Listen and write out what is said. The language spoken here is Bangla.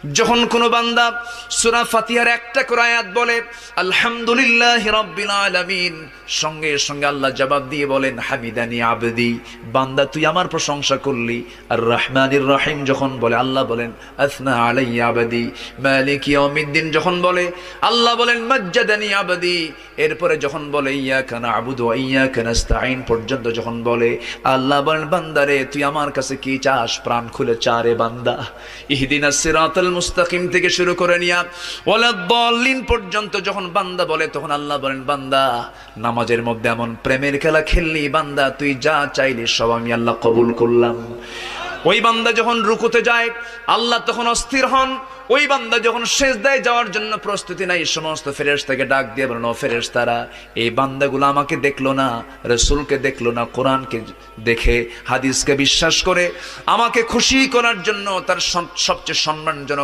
যখন কোনো বান্দা সূরা ফাতিহার একটা করে আয়াত বলে আলহামদুলিল্লাহি রাব্বিল আলামিন, সঙ্গে সঙ্গে আল্লাহ জবাব দিয়ে বলেন হামিদানি আবদি, বান্দা তুই আমার প্রশংসা করলি। আর রহমানির রহিম যখন বলে আল্লাহ বলেন আসনা আলাইয়া আবদি। মালিক ইয়াউমিদ্দিন যখন বলে আল্লাহ বলেন মাজ্জাদানি আবদি। এরপরে যখন বলে ইয়াকা না'বুদু ওয়া ইয়াকা নাস্তাঈন পর্যন্ত যখন বলে আল্লাহ বলেন বান্দারে তুই আমার কাছে কি চাস, প্রাণ খুলে চারে বান্দা। ইহদিনাস সিরাতাল মুস্তাকিম থেকে শুরু করে নিয়া ওয়ালাদ-দাল্লিন পর্যন্ত যখন বান্দা বলে তখন আল্লাহ বলেন বান্দা নামাজের মধ্যে এমন প্রেমের খেলা খেললি বান্দা, তুই যা চাইলি সব আমি আল্লাহ কবুল করলাম। ওই বান্দা যখন রুকুতে যায় আল্লাহ তখন অস্থির হন। ওই বান্দা যখন সিজদায় যাওয়ার জন্য প্রস্তুতি নাই, সমস্ত ফেরেশতাকে ডাক দিয়ে বলেন ও ফেরেশতারা, এই বান্দাগুলো আমাকে দেখলো না, রাসূলকে দেখলো না, কোরআনকে দেখে হাদিসকে বিশ্বাস করে আমাকে খুশি করার জন্য তার সবচেয়ে সম্মানজনক